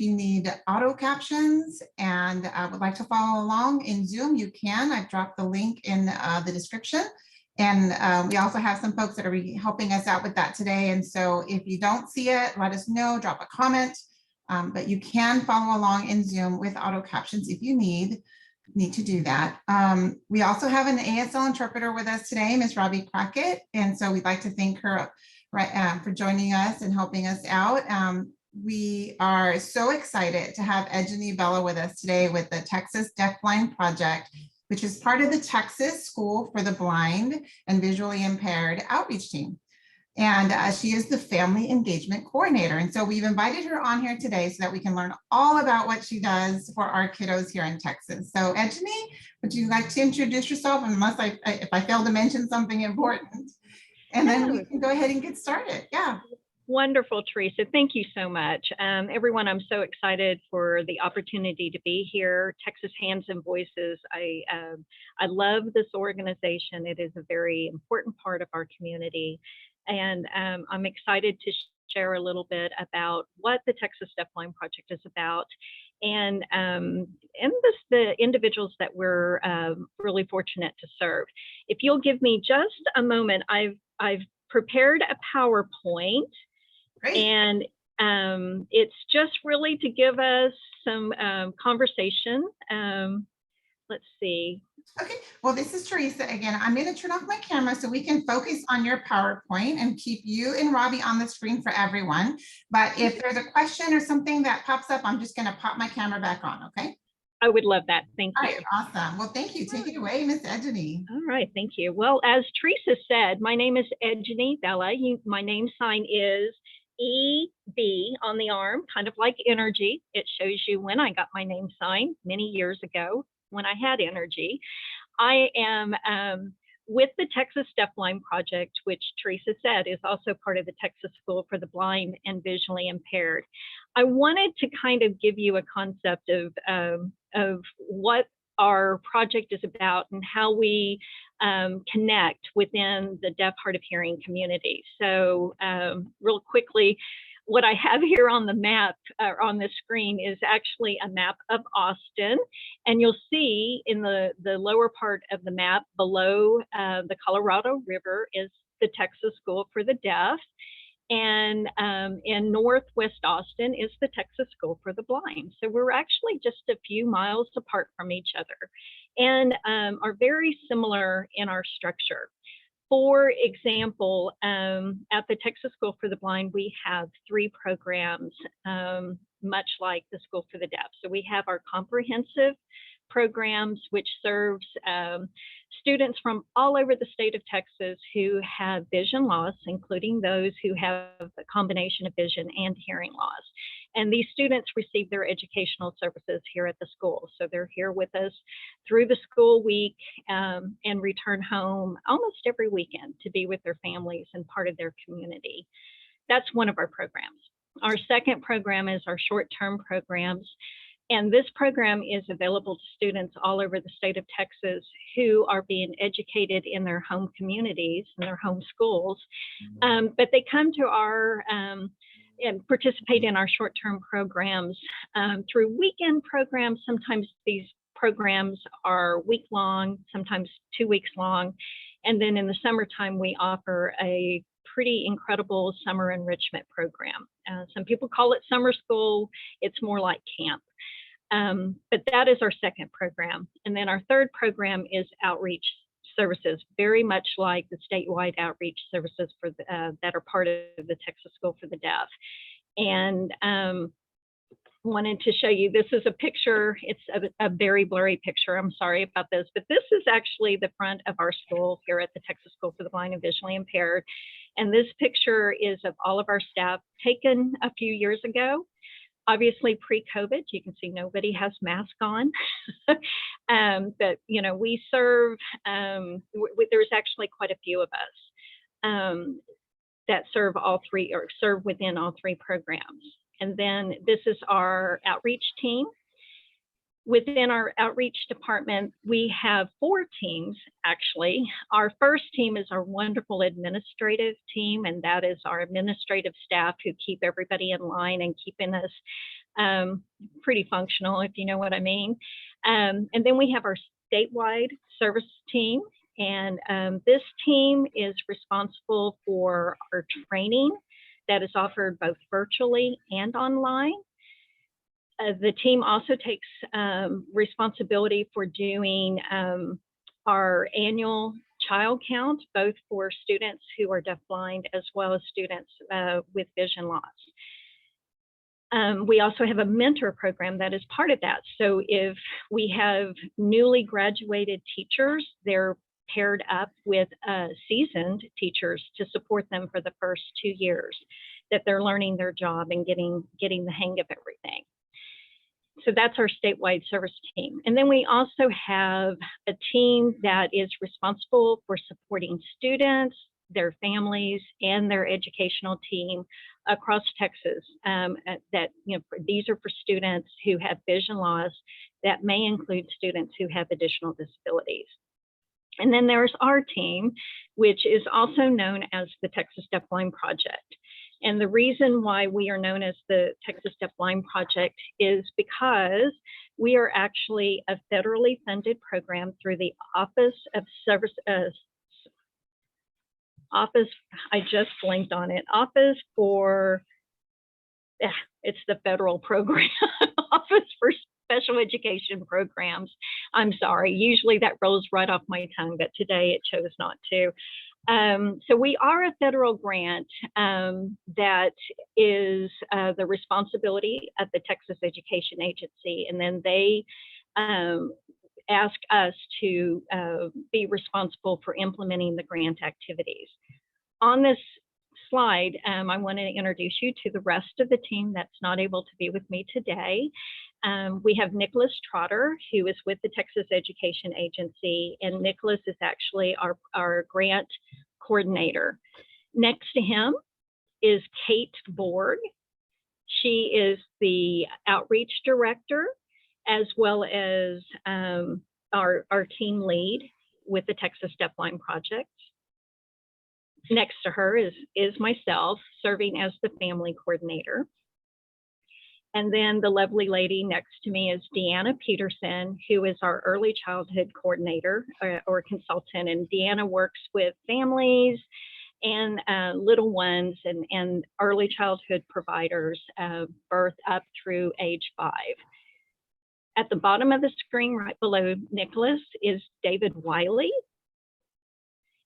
you need auto captions and would like to follow along in Zoom, you can. I've dropped the link in the description. And we also have some folks that are helping us out with that today. And so if you don't see it, let us know, drop a comment. But you can follow along in Zoom with auto captions if you need to do that. We also have an ASL interpreter with us today, Ms. Robbie Crockett. And so we'd like to thank her for joining us and helping us out. We are so excited to have Edgenie Bellah with us today with the Texas DeafBlind Project, which is part of the Texas School for the Blind and Visually Impaired outreach team. And she is the family engagement coordinator. And so we've invited her on here today so that we can learn all about what she does for our kiddos here in Texas. So Edgenie, would you like to introduce yourself, unless if I fail to mention something important? And then we can go ahead and get started. Yeah. Wonderful, Teresa. Thank you so much. Everyone, I'm so excited for the opportunity to be here. Texas Hands and Voices. I love this organization. It is a very important part of our community. And I'm excited to share a little bit about what the Texas DeafBlind Project is about, and the individuals that we're really fortunate to serve. If you'll give me just a moment, I've prepared a PowerPoint. Great. And it's just really to give us some conversation. Let's see. Okay, well, this is Teresa again. I'm going to turn off my camera so we can focus on your PowerPoint and keep you and Robbie on the screen for everyone. But if there's a question or something that pops up, I'm just going to pop my camera back on, okay? I would love that. Thank you. All right, awesome. Well, thank you. Take it away, Miss Edgenie. All right, thank you. Well, as Teresa said, my name is Edgenie Bellah. My name sign is EB on the arm, kind of like energy. It shows you when I got my name sign many years ago when I had energy. I am with the Texas DeafBlind Project, which Teresa said is also part of the Texas School for the Blind and Visually Impaired. I wanted to kind of give you a concept of what our project is about and how we connect within the deaf, hard of hearing community. So real quickly, what I have here on the map or on the screen is actually a map of Austin. And you'll see in the lower part of the map below the Colorado River is the Texas School for the Deaf. And in Northwest Austin is the Texas School for the Blind. So we're actually just a few miles apart from each other and are very similar in our structure. For example, at the Texas School for the Blind, we have 3 programs, much like the School for the Deaf. So we have our comprehensive programs, which serves students from all over the state of Texas who have vision loss, including those who have a combination of vision and hearing loss. And these students receive their educational services here at the school. So they're here with us through the school week and return home almost every weekend to be with their families and part of their community. That's one of our programs. Our second program is our short-term programs. And this program is available to students all over the state of Texas who are being educated in their home communities and their home schools. But they come to our and participate in our short-term programs through weekend programs. Sometimes these programs are week-long, sometimes 2 weeks long. And then in the summertime, we offer a pretty incredible summer enrichment program. Some people call it summer school. It's more like camp. But that is our second program. And then our third program is outreach services, very much like the statewide outreach services for that are part of the Texas School for the Deaf. And wanted to show you, this is a picture. It's a very blurry picture. I'm sorry about this, but this is actually the front of our school here at the Texas School for the Blind and Visually Impaired. And this picture is of all of our staff taken a few years ago. Obviously pre-COVID, you can see nobody has masks on, but you know, we serve, there's actually quite a few of us that serve all 3 or serve within all 3 programs. And then this is our outreach team. Within our outreach department, we have 4 teams, actually. Our first team is our wonderful administrative team, and that is our administrative staff who keep everybody in line and keeping us pretty functional, if you know what I mean. And then we have our statewide service team. And this team is responsible for our training that is offered both virtually and online. The team also takes responsibility for doing our annual child count, both for students who are deafblind as well as students with vision loss. We also have a mentor program that is part of that. So if we have newly graduated teachers, they're paired up with seasoned teachers to support them for the first 2 years that they're learning their job and getting the hang of everything. So that's our statewide service team. And then we also have a team that is responsible for supporting students, their families, and their educational team across Texas. That, you know, these are for students who have vision loss. That may include students who have additional disabilities. And then there's our team, which is also known as the Texas DeafBlind Project. And the reason why we are known as the Texas DeafBlind Project is because we are actually a federally funded program through the Office of Service, I just blinked on it, Office for, it's the federal program, Office for Special Education Programs. I'm sorry, usually that rolls right off my tongue, but today it chose not to. So we are a federal grant that is the responsibility of the Texas Education Agency, and then they ask us to be responsible for implementing the grant activities. On this slide, I want to introduce you to the rest of the team that's not able to be with me today. We have Nicholas Trotter, who is with the Texas Education Agency, and Nicholas is actually our grant coordinator. Next to him is Kate Borg. She is the outreach director, as well as our team lead with the Texas DeafBlind Project. Next to her is myself, serving as the family coordinator. And then the lovely lady next to me is Deanna Peterson, who is our early childhood coordinator or consultant. And Deanna works with families and little ones and early childhood providers, birth up through age 5. At the bottom of the screen, right below Nicholas, is David Wiley.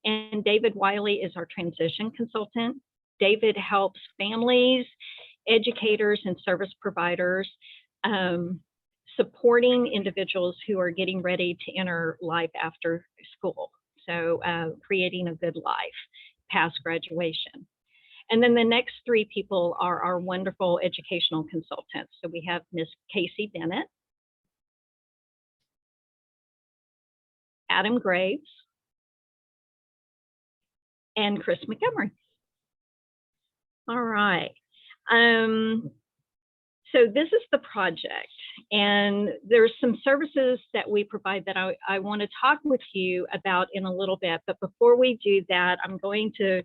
And David Wiley is our transition consultant. David helps families, educators, and service providers supporting individuals who are getting ready to enter life after school. So creating a good life past graduation. And then the next 3 people are our wonderful educational consultants. So we have Miss Casey Bennett, Adam Graves, and Chris Montgomery. All right. So this is the project, and there's some services that we provide that I want to talk with you about in a little bit. But before we do that, I'm going to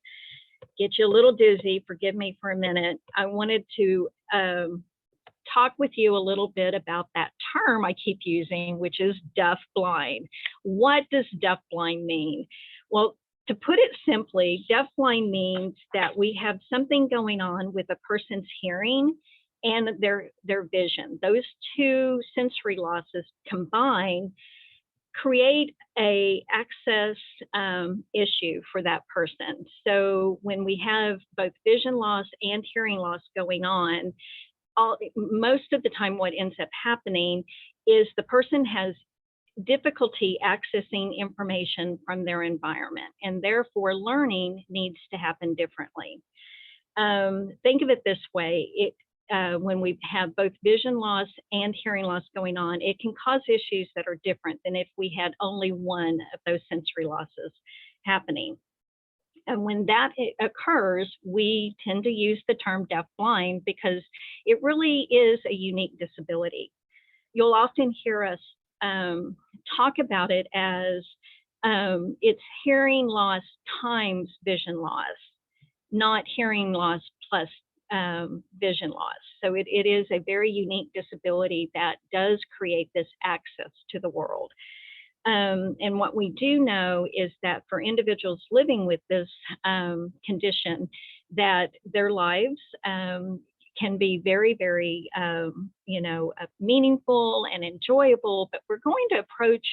get you a little dizzy. Forgive me for a minute. I wanted to talk with you a little bit about that term I keep using, which is deafblind. What does deafblind mean? Well, to put it simply, deafblind means that we have something going on with a person's hearing and their vision. Those 2 sensory losses combined create a access issue for that person. So when we have both vision loss and hearing loss going on, most of the time what ends up happening is the person has difficulty accessing information from their environment, and therefore learning needs to happen differently. Think of it this way, when we have both vision loss and hearing loss going on, it can cause issues that are different than if we had only one of those sensory losses happening. And when that occurs, we tend to use the term deafblind because it really is a unique disability. You'll often hear us talk about it as it's hearing loss times vision loss, not hearing loss plus vision loss. So it is a very unique disability that does create this access to the world. And what we do know is that for individuals living with this condition, that their lives can be very, very, meaningful and enjoyable, but we're going to approach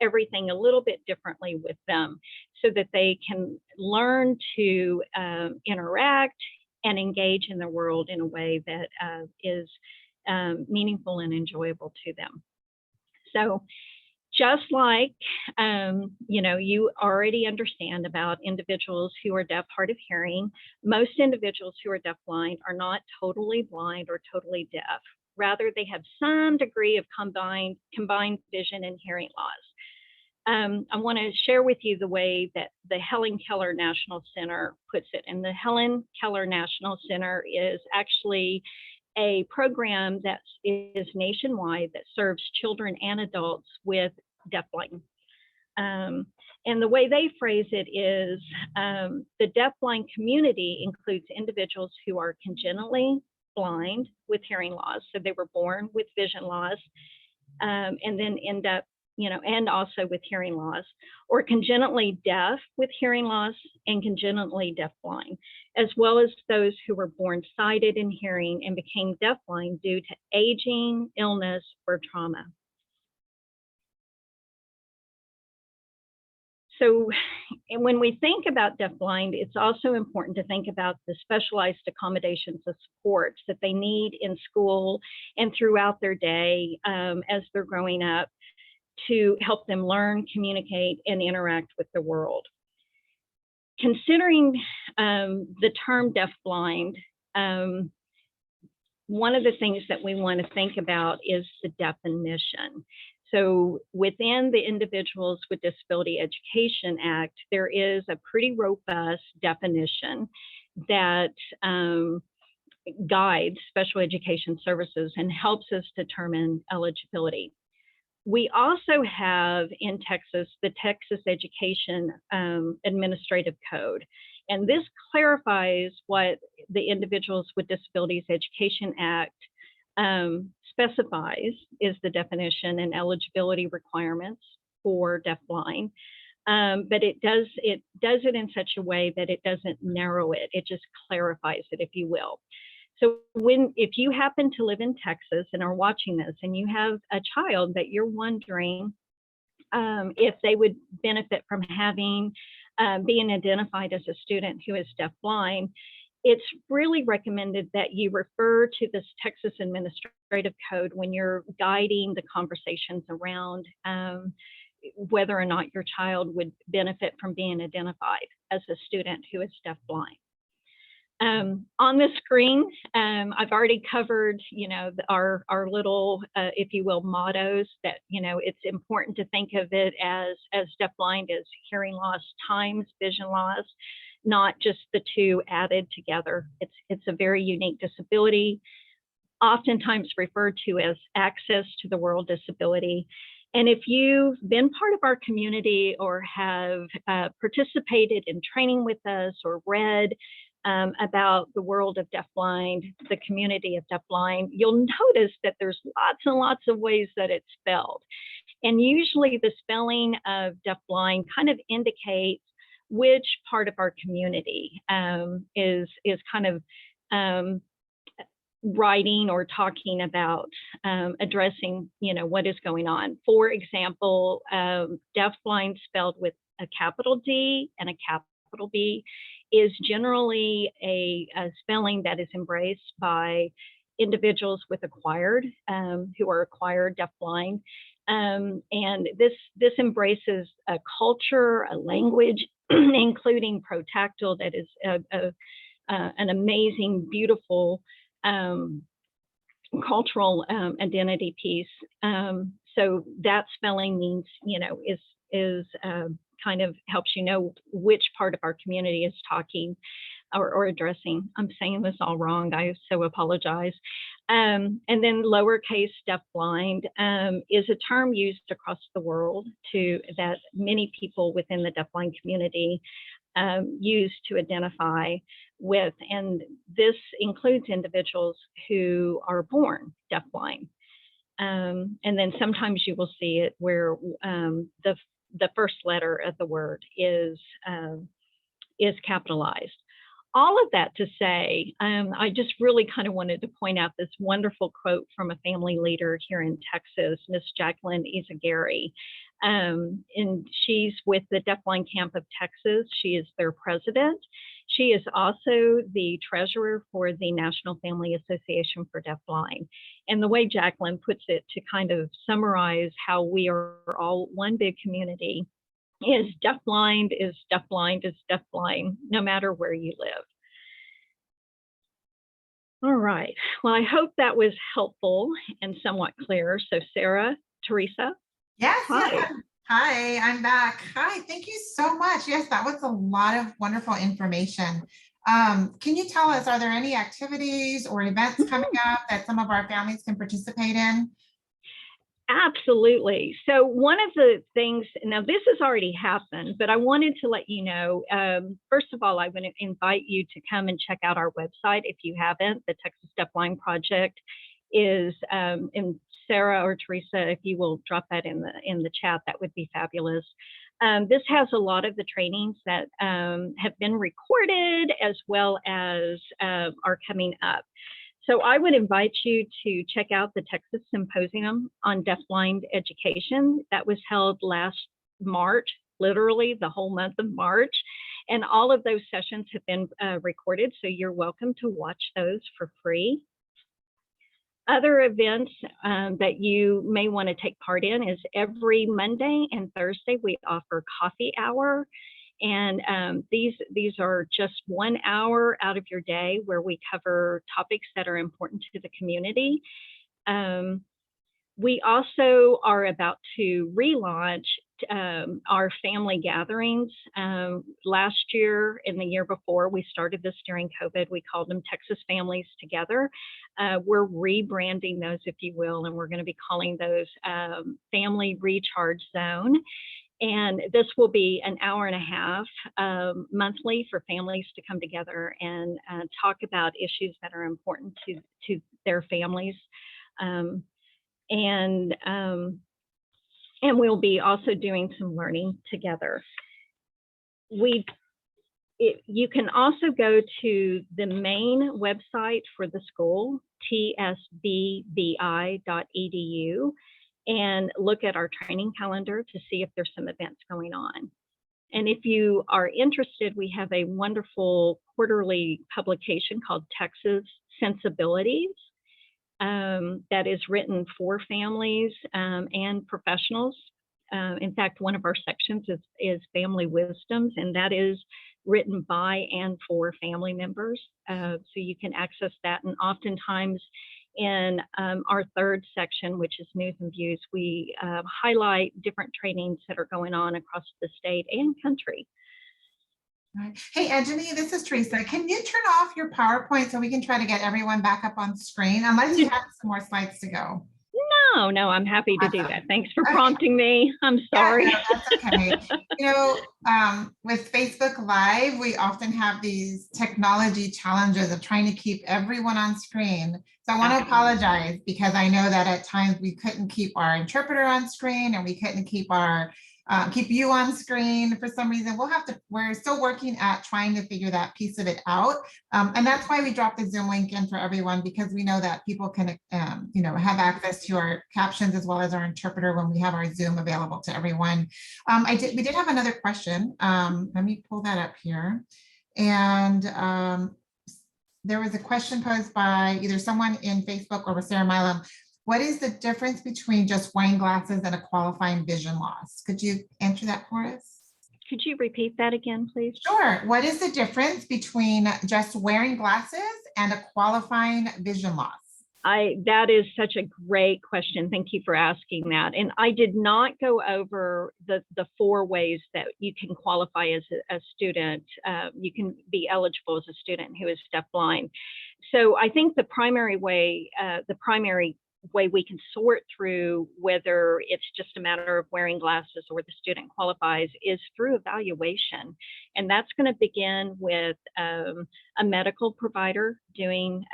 everything a little bit differently with them so that they can learn to interact and engage in the world in a way that is meaningful and enjoyable to them. So just like, you already understand about individuals who are deaf, hard of hearing, most individuals who are deafblind are not totally blind or totally deaf. Rather, they have some degree of combined vision and hearing loss. I want to share with you the way that the Helen Keller National Center puts it. And the Helen Keller National Center is actually a program that is nationwide that serves children and adults with deafblind. And the way they phrase it is the deafblind community includes individuals who are congenitally blind with hearing loss. So they were born with vision loss and then end up, and also with hearing loss, or congenitally deaf with hearing loss and congenitally deafblind, as well as those who were born sighted in hearing and became deafblind due to aging, illness, or trauma. So when we think about deafblind, it's also important to think about the specialized accommodations of supports that they need in school and throughout their day as they're growing up to help them learn, communicate, and interact with the world. Considering the term deafblind, one of the things that we want to think about is the definition. So within the Individuals with Disability Education Act, there is a pretty robust definition that guides special education services and helps us determine eligibility. We also have in Texas, the Texas Education Administrative Code, and this clarifies what the Individuals with Disabilities Education Act specifies is the definition and eligibility requirements for deafblind. But it does it in such a way that it doesn't narrow it. It just clarifies it, if you will. So if you happen to live in Texas and are watching this and you have a child that you're wondering if they would benefit from having being identified as a student who is deafblind, it's really recommended that you refer to this Texas Administrative Code when you're guiding the conversations around whether or not your child would benefit from being identified as a student who is deafblind. On the screen, I've already covered, our little, if you will, mottos that, it's important to think of it as deafblind as hearing loss times vision loss, not just the two added together. It's a very unique disability, oftentimes referred to as access to the world disability. And if you've been part of our community or have participated in training with us or read about the world of deafblind, the community of deafblind, you'll notice that there's lots and lots of ways that it's spelled. And usually the spelling of deafblind kind of indicates which part of our community is kind of writing or talking about addressing, what is going on. For example, deafblind spelled with a capital D and a capital B is generally a spelling that is embraced by individuals with acquired, who are acquired deafblind. And this embraces a culture, a language, including protactile, that is an amazing, beautiful cultural identity piece. So that spelling means, is kind of helps you know which part of our community is talking or addressing. I'm saying this all wrong, I so apologize. And then lowercase deafblind is a term used across the world that many people within the deafblind community use to identify with, and this includes individuals who are born deafblind. And then sometimes you will see it where the first letter of the word is capitalized. All of that to say, I just really kind of wanted to point out this wonderful quote from a family leader here in Texas, Miss Jacqueline Izagari. And she's with the Deafblind Camp of Texas. She is their president. She is also the treasurer for the National Family Association for Deafblind. And the way Jacqueline puts it to kind of summarize how we are all one big community is deafblind is deafblind is deafblind, no matter where you live. All right. Well, I hope that was helpful and somewhat clear. So Sarah, Teresa. Yes. Hi. Yeah. Hi, I'm back. Hi, thank you so much. Yes, that was a lot of wonderful information. Can you tell us, are there any activities or events coming up that some of our families can participate in? Absolutely. So one of the things, now this has already happened, but I wanted to let you know, first of all, I want to invite you to come and check out our website if you haven't. The Texas Deafblind Project is, and Sarah or Teresa, if you will drop that in the chat, that would be fabulous. This has a lot of the trainings that have been recorded as well as are coming up. So I would invite you to check out the Texas Symposium on Deafblind Education that was held last March, literally the whole month of March. And all of those sessions have been recorded, so you're welcome to watch those for free. Other events that you may want to take part in is every Monday and Thursday we offer coffee hour. And these are just 1 hour out of your day where we cover topics that are important to the community. We also are about to relaunch our family gatherings. Last year and the year before, we started this during COVID. We called them Texas Families Together. We're rebranding those, if you will, and we're going to be calling those Family Recharge Zone. And this will be an hour and a half monthly for families to come together and talk about issues that are important to their families. And we'll be also doing some learning together. You can also go to the main website for the school, tsbbi.edu, and look at our training calendar to see if there's some events going on. And if you are interested, we have a wonderful quarterly publication called Texas Sensibilities that is written for families and professionals. In fact, one of our sections is Family Wisdoms, and that is written by and for family members. So you can access that. And oftentimes in our third section, which is News and Views, we highlight different trainings that are going on across the state and country. Right. Hey, Edgenie, this is Teresa. Can you turn off your PowerPoint so we can try to get everyone back up on screen, unless you have some more slides to go? No, I'm happy to do that. Thanks for prompting me. I'm sorry. Yeah, no, that's okay. You know, with Facebook Live, we often have these technology challenges of trying to keep everyone on screen. So I want to apologize because I know that at times we couldn't keep our interpreter on screen and we couldn't keep our keep you on screen for some reason. We're still working at trying to figure that piece of it out. And that's why we dropped the Zoom link in for everyone, because we know that people can, you know, have access to our captions as well as our interpreter when we have our Zoom available to everyone. We did have another question. Let me pull that up here. And there was a question posed by either someone in Facebook or Sarah Milam. What is the difference between just wearing glasses and a qualifying vision loss? Could you answer that for us? Could you repeat that again, please? Sure. What is the difference between just wearing glasses and a qualifying vision loss? That is such a great question. Thank you for asking that. And I did not go over the 4 ways that you can qualify as a student. You can be eligible as a student who is deafblind. So I think the primary way, the primary way we can sort through whether it's just a matter of wearing glasses or the student qualifies is through evaluation. And that's going to begin with a medical provider doing,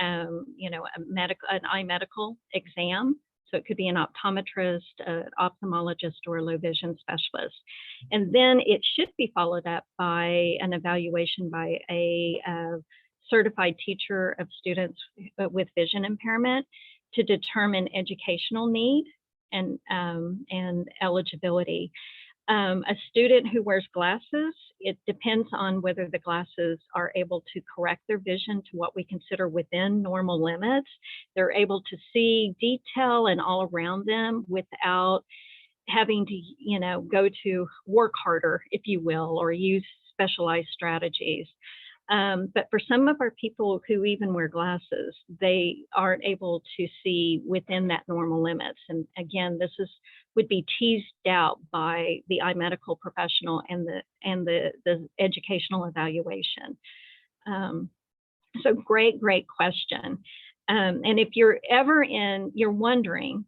you know, an eye medical exam. So it could be an optometrist, an ophthalmologist, or a low vision specialist. And then it should be followed up by an evaluation by a certified teacher of students with vision impairment to determine educational need and eligibility. A student who wears glasses, it depends on whether the glasses are able to correct their vision to what we consider within normal limits. They're able to see detail and all around them without having to, you know, go to work harder, if you will, or use specialized strategies. But for some of our people who even wear glasses, they aren't able to see within that normal limits. And again, this would be teased out by the eye medical professional and the educational evaluation. So great question. And if you're ever you're wondering,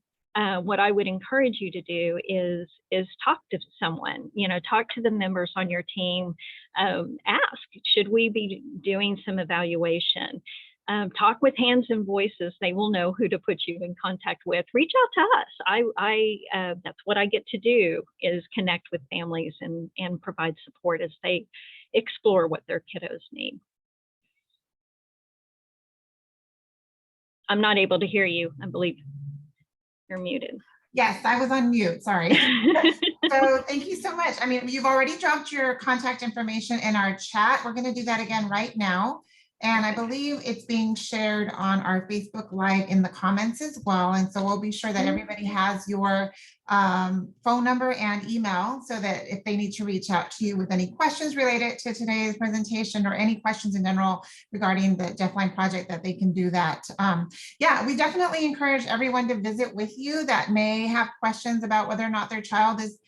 what I would encourage you to do is talk to someone, you know, talk to the members on your team, ask, should we be doing some evaluation? Talk with Hands and Voices. They will know who to put you in contact with. Reach out to us. That's what I get to do, is connect with families and provide support as they explore what their kiddos need. I'm not able to hear you, I believe. You're muted. Yes, I was on mute, sorry. So thank you so much. I mean, you've already dropped your contact information in our chat. We're going to do that again right now. And I believe it's being shared on our Facebook Live in the comments as well. And so we'll be sure that everybody has your phone number and email, so that if they need to reach out to you with any questions related to today's presentation or any questions in general regarding the DeafBlind project, that they can do that. Yeah, we definitely encourage everyone to visit with you that may have questions about whether or not their child is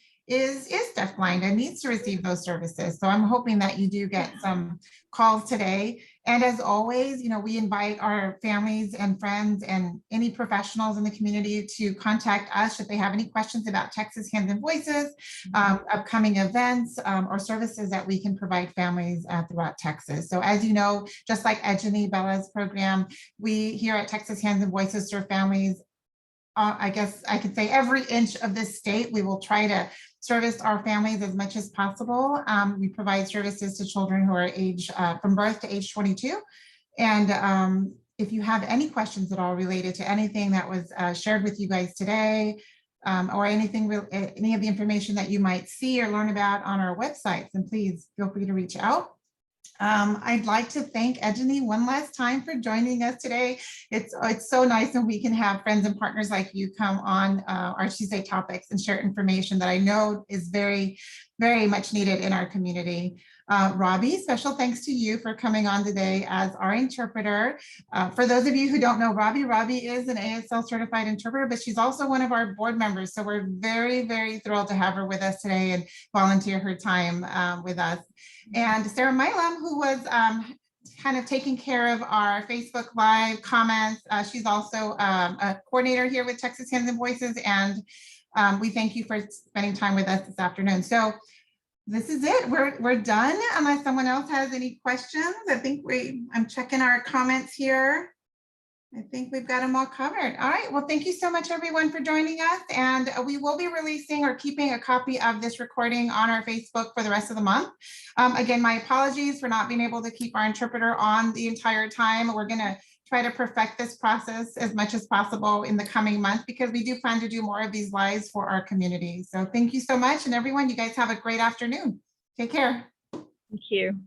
deafblind and needs to receive those services. So I'm hoping that you do get some calls today. And as always, you know, we invite our families and friends and any professionals in the community to contact us should they have any questions about Texas Hands and Voices, upcoming events, or services that we can provide families throughout Texas. So as you know, just like Edgenie, Bellah's program, we here at Texas Hands and Voices serve families, I guess I could say every inch of this state. We will try to service our families as much as possible. We provide services to children who are from birth to age 22. And if you have any questions at all related to anything that was shared with you guys today, or any of the information that you might see or learn about on our websites, then please feel free to reach out. I'd like to thank Edgenie one last time for joining us today. It's so nice when we can have friends and partners like you come on our Tuesday topics and share information that I know is very, very much needed in our community. Robbie, special thanks to you for coming on today as our interpreter. For those of you who don't know Robbie is an ASL certified interpreter, but she's also one of our board members. So we're very, very thrilled to have her with us today and volunteer her time with us. And Sarah Milam, who was kind of taking care of our Facebook Live comments. She's also a coordinator here with Texas Hands and Voices. And we thank you for spending time with us this afternoon. So this is it. We're done unless someone else has any questions. I think I'm checking our comments here. I think we've got them all covered. All right. Well, thank you so much, everyone, for joining us. And we will be releasing or keeping a copy of this recording on our Facebook for the rest of the month. Again, my apologies for not being able to keep our interpreter on the entire time. We're going to try to perfect this process as much as possible in the coming month, because we do plan to do more of these lives for our community. So thank you so much. And everyone, you guys have a great afternoon. Take care. Thank you.